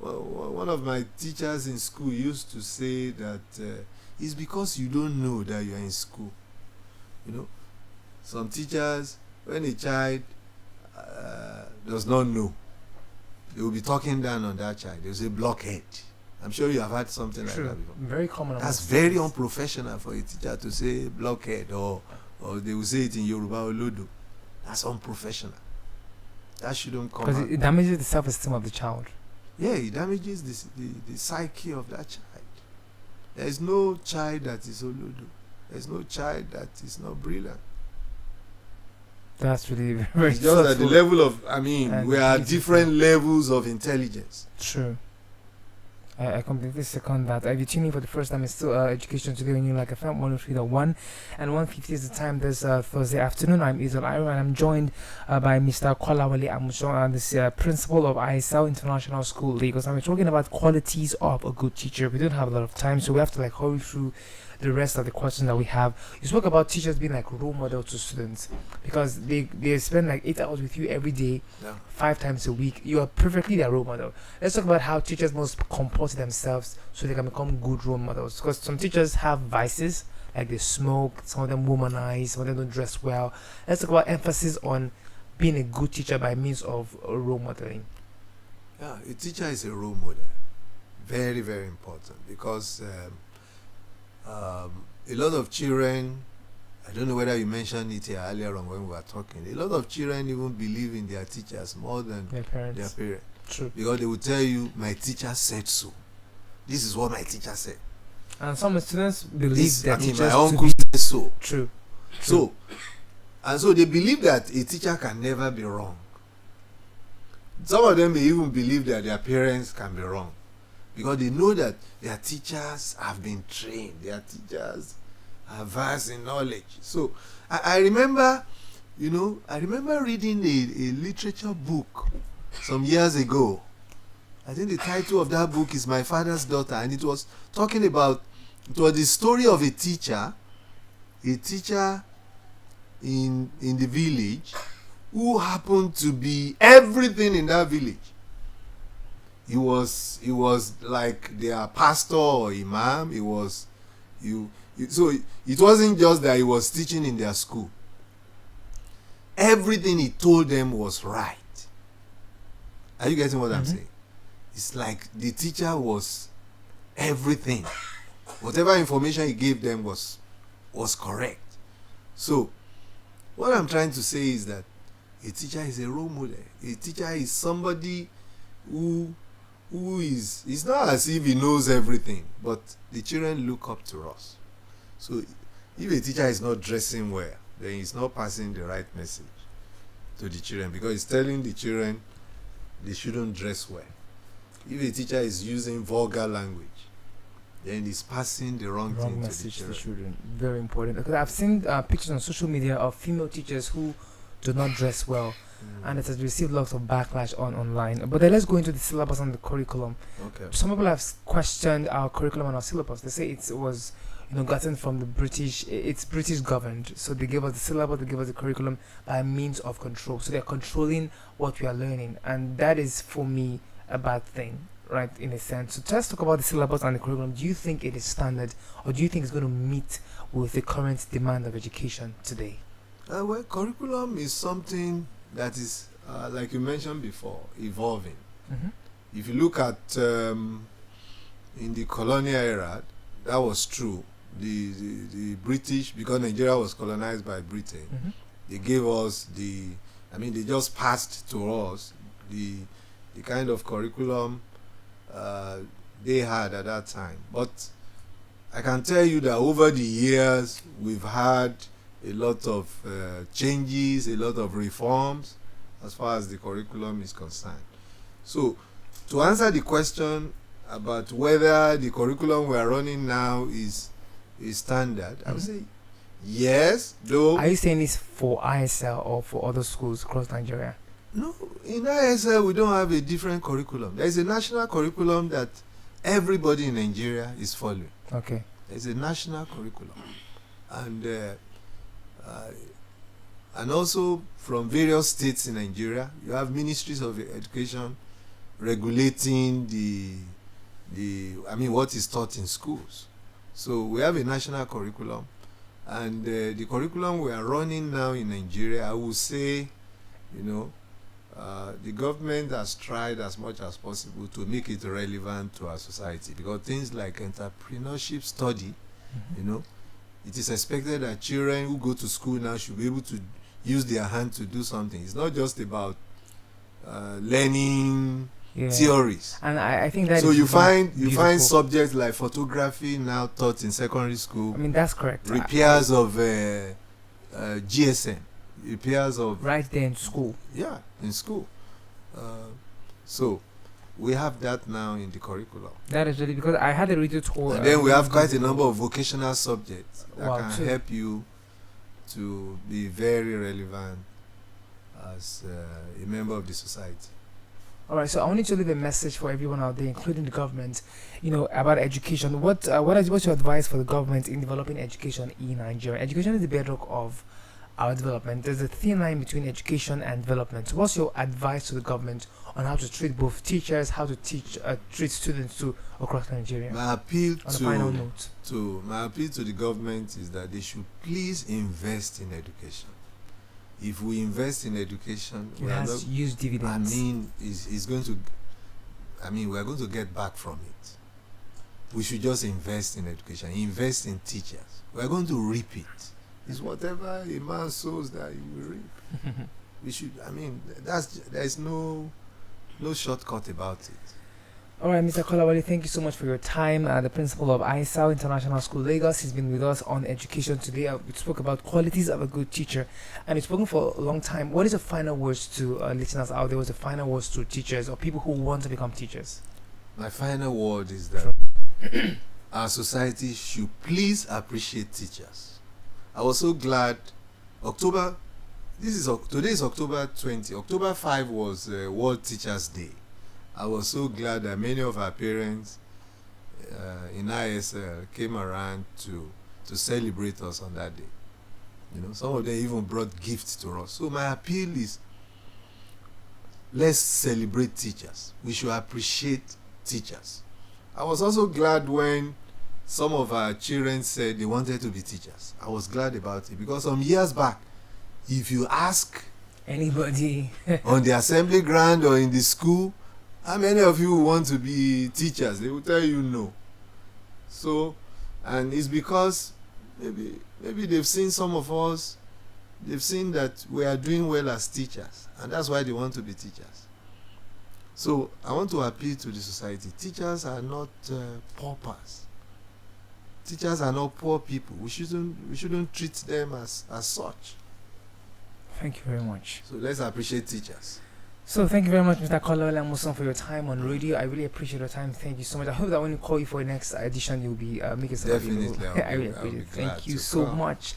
Well, one of my teachers in school used to say that it's because you don't know that you are in school. Some teachers, when a child does not know, they will be talking down on that child. They will say blockhead. I'm sure you have had something like that before. Very common. That's very unprofessional for a teacher to say blockhead, or they will say it in Yoruba Olodo. That's unprofessional. That shouldn't come out. Because it damages the self-esteem of the child. Yeah, it damages the psyche of that child. There is no child that is Olodo. There is no child that is not brilliant. That's really very It's just at the level of, And we are different levels of intelligence. True. I completely second that. If you're tuning for the first time, it's still Education Today on Unilag FM 103.1 and 1:50 is the time this Thursday afternoon. I'm IREM and I'm joined by Mr. Kolawale Amuson, this principal of ISREAL International School, Lagos. And we're talking about qualities of a good teacher. We don't have a lot of time, so we have to hurry through the rest of the questions that we have. You spoke about teachers being like role model to students because they spend 8 hours with you every day, 5 times a week. You are perfectly their role model. Let's talk about how teachers must comport themselves so they can become good role models, because some teachers have vices, like they smoke, some of them womanize, some of them don't dress well. Let's talk about emphasis on being a good teacher by means of role modeling. Yeah, a teacher is a role model. Very, very important, because a lot of children, I don't know whether you mentioned it here earlier on when we were talking, a lot of children even believe in their teachers more than Their parents. True. Because they will tell you, my teacher said so. This is what my teacher said. And some students believe that teachers my to uncle be said so. true. So they believe that a teacher can never be wrong. Some of them may even believe that their parents can be wrong, because they know that their teachers have been trained, their teachers are vast in knowledge. So I remember reading a literature book some years ago. I think the title of that book is My Father's Daughter, and it was the story of a teacher in the village who happened to be everything in that village. He was like their pastor or imam. So it wasn't just that he was teaching in their school. Everything he told them was right. Are you getting what I'm saying? It's like the teacher was everything. Whatever information he gave them was correct. So what I'm trying to say is that a teacher is a role model. A teacher is somebody who is, it's not as if he knows everything, but the children look up to us. So if a teacher is not dressing well, then he's not passing the right message to the children, because he's telling the children they shouldn't dress well. If a teacher is using vulgar language, then he's passing the wrong thing message to the children. Very important, because I've seen pictures on social media of female teachers who do not dress well, and it has received lots of backlash online. But then let's go into the syllabus and the curriculum. Okay. Some people have questioned our curriculum and our syllabus. They say it was, gotten from the British. It's British governed, so they gave us the syllabus, they gave us the curriculum by means of control. So they're controlling what we are learning, and that is for me a bad thing, right? In a sense. So let's talk about the syllabus and the curriculum. Do you think it is standard, or do you think it's going to meet with the current demand of education today? Well, curriculum is something that is, like you mentioned before, evolving. If you look at in the colonial era, that was true. The British, because Nigeria was colonized by Britain, they gave us they just passed to us the kind of curriculum they had at that time. But I can tell you that over the years, we've had a lot of changes, a lot of reforms as far as the curriculum is concerned. So, to answer the question about whether the curriculum we are running now is standard, I would say yes, though. Are you saying this for ISL or for other schools across Nigeria? No, in ISL we don't have a different curriculum. There is a national curriculum that everybody in Nigeria is following. Okay. There's a national curriculum, and also from various states in Nigeria, you have ministries of education regulating what is taught in schools. So we have a national curriculum, and the curriculum we are running now in Nigeria, I would say, the government has tried as much as possible to make it relevant to our society, because things like entrepreneurship study, it is expected that children who go to school now should be able to use their hand to do something. It's not just about learning theories. And I think that so is you find beautiful. subjects like photography now taught in secondary school. That's correct. Repairs of GSM, repairs of right there in school. Yeah, in school. So we have that now in the curriculum. That is really, because I had a radio tour. And then we have quite a number of vocational subjects that can too. help you to be very relevant as a member of the society. All right, so I wanted to leave a message for everyone out there, including the government, about education. What's your advice for the government in developing education in Nigeria? Education is the bedrock of our development. There's a thin line between education and development. So what's your advice to the government on how to treat both teachers, how to treat students too across Nigeria? My appeal my appeal to the government is that they should please invest in education. If we invest in education, it has used dividends. It's going to. We are going to get back from it. We should just invest in education, invest in teachers. We are going to reap it. It's whatever a man sows that he will reap. We should. There is no shortcut about it. All right, Mr. Kolawale, thank you so much for your time. The principal of ISREAL International School, Lagos, has been with us on education today. We spoke about qualities of a good teacher, and we've spoken for a long time. What is the final words to listeners out there? What's the final words to teachers or people who want to become teachers? My final word is that our society should please appreciate teachers. I was so glad. Today is October 20. October 5 was World Teachers Day. I was so glad that many of our parents in ISL came around to celebrate us on that day. Some of them even brought gifts to us. So my appeal is, let's celebrate teachers. We should appreciate teachers. I was also glad when some of our children said they wanted to be teachers. I was glad about it, because some years back, if you ask anybody on the assembly ground or in the school, how many of you want to be teachers, they will tell you no. So, and it's because maybe they've seen some of us, they've seen that we are doing well as teachers, and that's why they want to be teachers. So I want to appeal to the society. Teachers are not paupers. Teachers are not poor people. We shouldn't treat them as such. Thank you very much. So let's appreciate teachers. So thank you very much, Mr. Kolawole Amusan, for your time on radio. I really appreciate your time. Thank you so much. I hope that when you call you for the next edition, you'll be making some Definitely. I really appreciate it. Thank you so much.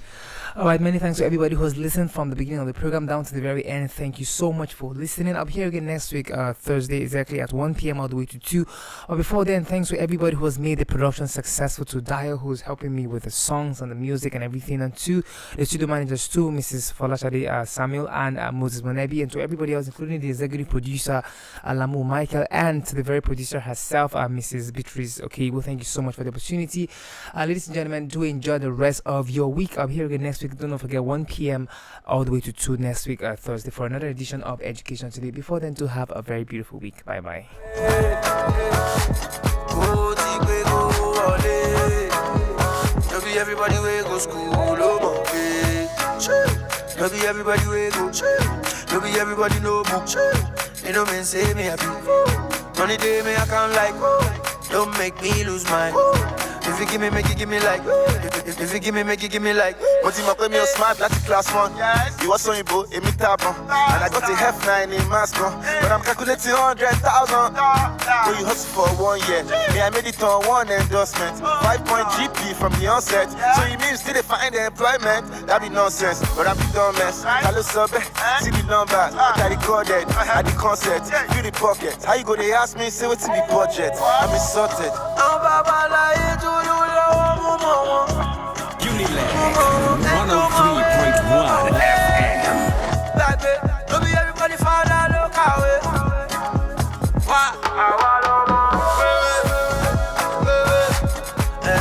All right, many thanks to everybody who has listened from the beginning of the program down to the very end. Thank you so much for listening. I'll be here again next week, Thursday, exactly at 1 p.m. all the way to 2. But before then, thanks to everybody who has made the production successful, to Dio, who's helping me with the songs and the music and everything, and to the studio managers, too, Mrs. Folashade Samuel and Moses Monebi, and to everybody else, including the executive producer, Alamu Michael, and to the very producer herself, Mrs. Beatrice. Okay, well, thank you so much for the opportunity. Ladies and gentlemen, do enjoy the rest of your week. I'll be here again next week. Do not forget 1 p.m. all the way to 2 next week, Thursday, for another edition of Education Today. Before then, to have a very beautiful week. Bye bye. Everybody we go school, oh my. Maybe everybody we go. Maybe everybody know book. You know me say me happy. Money day me I can't like. Don't make me lose mine. If you give me, make it give me like. If you give me, make it give me like. But you pay me a smart, that's class one. You was on your boat, a meet up. And I got a F9 in Moscow. But I'm calculating 100,000. So you hustle for 1 year. Me, I made it on 1 endorsement. 5-point GP from the onset. So you mean still they find the employment? That be nonsense, but I be dumbass. Hello, sub, see the numbers. I recorded at the concert. Feel the pocket. How you go, they ask me, say what's in the budget. I'm insulted. Unilag 103.1 FM. Don't be everybody found out look how it.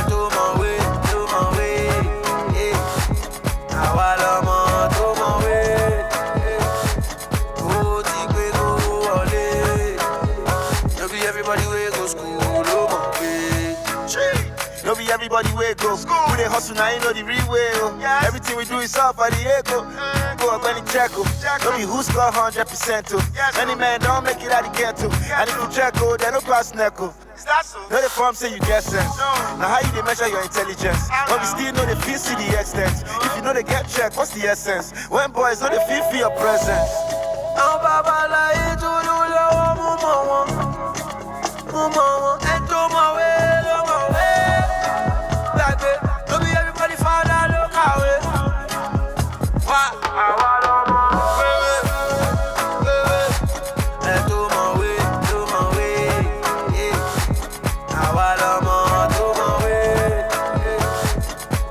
Do my way, yeah. Do my way. Go deep, go all day. Don't be everybody way go school, oh my way. Don't be everybody way go. We they hustle now, you know the real way. Oh. Everything we do is all for the echo. Go up any check. Don't be who score 100%. Many men don't make it out of ghetto. And if you check, they no pass neco. No the form say you get sense. Now how you they measure your intelligence? But we still know the feel see the extent. If you know they get check, what's the essence? When boys know they feel your presence. And do my way. Don't be everybody found out look how it. And do my way, yeah. Do my way,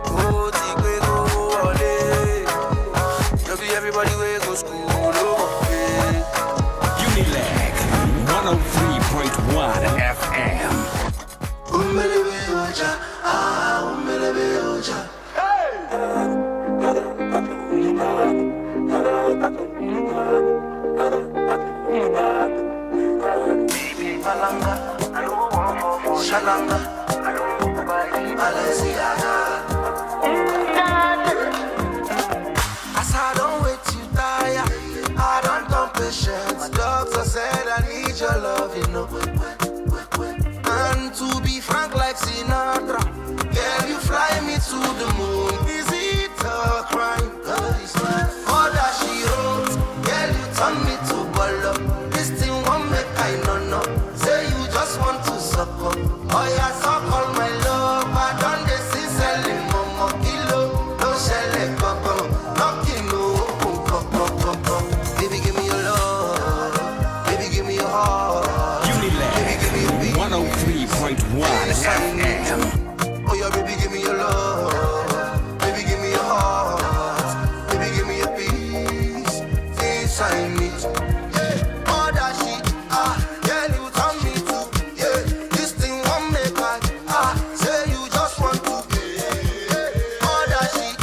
go deep, go all day. Don't be everybody way go school, oh my way. Unilag 103.1 FM. As I don't wait to die, I don't dump patience. Doctor said I need your love, you know. And to be frank like Sinatra, girl, you fly me to the moon. Is it a crime? All that she wrote, girl, you turn me to ball. This thing won't make I know. Say you just want to suck up. Oh yeah, suck all my love. I done this since selling momo kilo. No shell knocking no. Baby, give me your love. Baby, give me your heart. Unilag 103.1 FM. Oh yeah, baby, give me your love. Baby, give me your heart. Baby, give me your peace. Things I need. All that shit, girl, you tell me to. Yeah, this thing won't make I. Say you just want to. All that shit,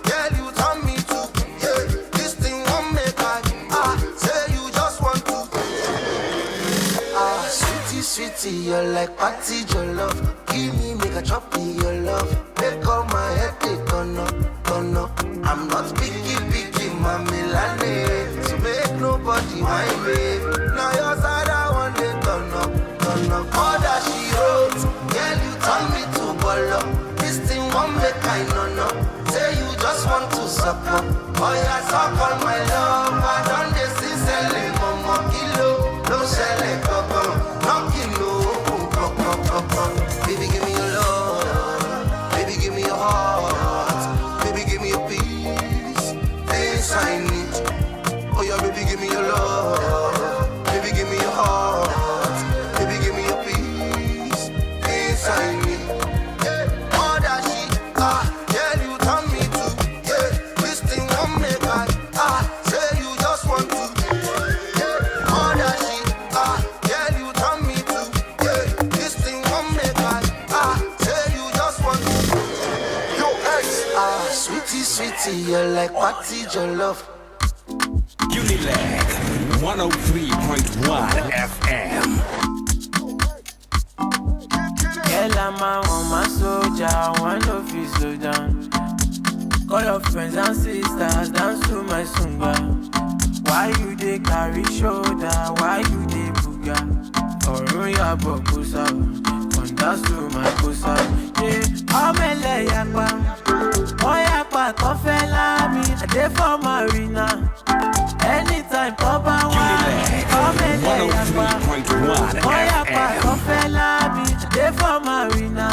girl, you tell me to. Yeah, this thing won't make I. Say you just want to. Sweetie, sweetie, your like party your love. Give me, make a chop me your love. Make all my head they turn up, turn up. I'm not picky, my Milane. So make nobody mind me. Now your side I want to turn up, turn up. All that she wrote, girl you turn me to ball up. This thing won't make I no. Say you just want to suck up. Oh yeah, suck on my love. I done this since selling mama kilo. No selling papa, no kilo. Baby give me your love. Baby give me your heart. Baby give me your peace. This I need. Oh yeah, baby give me your love. Baby give me your heart. Baby give me your peace. This I need. Sweetie, you're like party your love. Unilag 103.1 FM. Girl, I'm on my soldier, I want to feel slow down. Call your friends and sisters, dance to my sumba. Why you dey carry shoulder? Why you dey booga? Or run your bokusa, come dance to my kusa. Yeah, I'm a layakwa. Oya pa kofe la mi, I dey for marina. Anytime papa wa, come and lay yakwa. Oya pa kofe la mi, I dey for marina.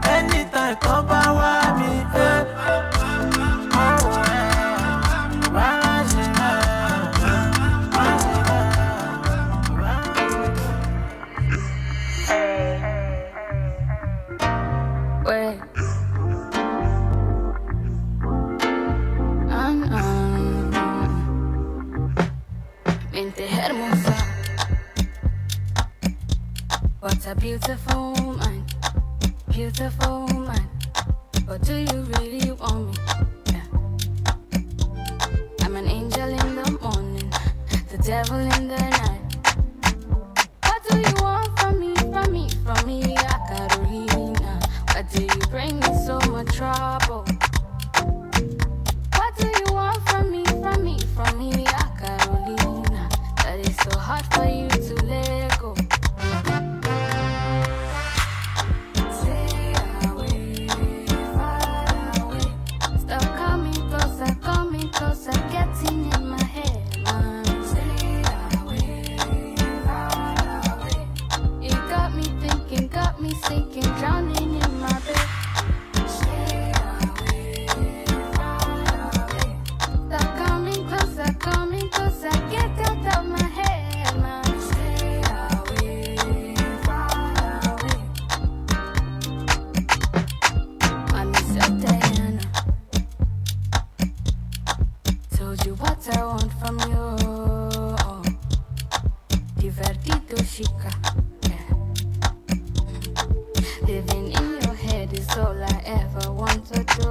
Anytime papa wa mi, What a beautiful man, beautiful man. But do you really want me? Yeah. I'm an angel in the morning, the devil in the night. What do you want from me, from me, from me, Carolina? Why do you bring me so much trouble? What do you want from me, from me, from me, Carolina? That is so hard for you to let go. Closer, getting in my head, man. Stay away, far away. You got me thinking, got me sinking, drowning in my bed. Stay away, far away. Stop coming closer, get out of my head, man. Stay away, far away. Man, it's so Diana. Told you what I want from you. Divertido chica. Yeah. Living in your head is all I ever want to do.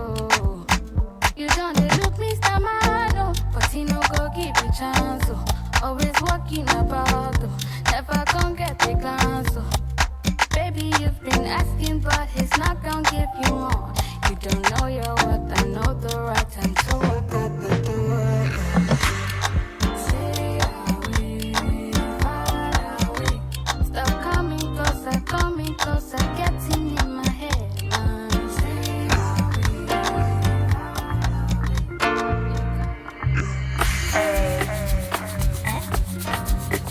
You don't look Mr. Mano, but he no go give you chance. Oh. Always walking about, oh. Never gon' get the glance. Oh. Baby, you've been asking, but he's not gon' give you more. You don't know your worth, I know the right time to work at the door. Stay away, far away. Stop coming closer, getting in my head, man. Stay away, far away.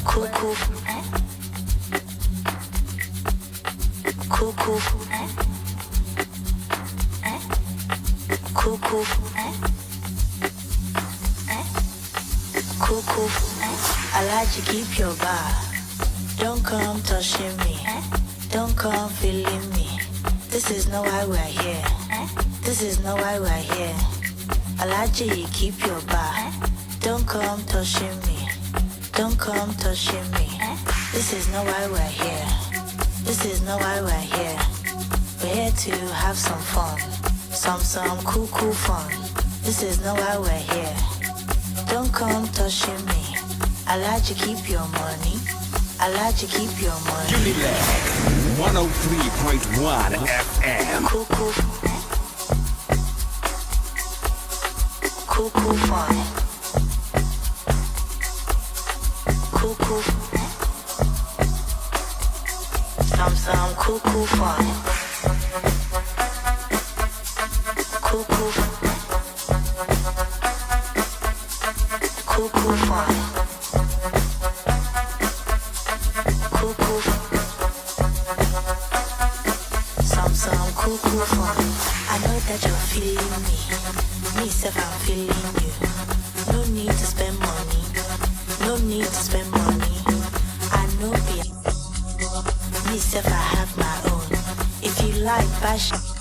Cuckoo. Cuckoo. Cuckoo. Cuckoo. I like to keep your bar. Don't come touching me. Don't come feeling me. This is not why we're here. This is not why we're here. I like you keep your bar. Don't come touching me. Don't come touching me. This is not why we're here. This is not why we're here. We're here to have some fun. Some cool fun. This is not why we're here. Don't come touching me. I like to keep your money. I like to keep your money. Unilag 103.1 FM. Cool, cool. Cool, cool fun. Cool, cool. Some cool, cool fun. Cool, cool. Cool, cool fun. Cool, cool. Some cool, cool fun. I know that you're feeling me. Me self, I'm feeling you. No need to spend money. No need to spend money. I know me self, I have my own. If you like fashion.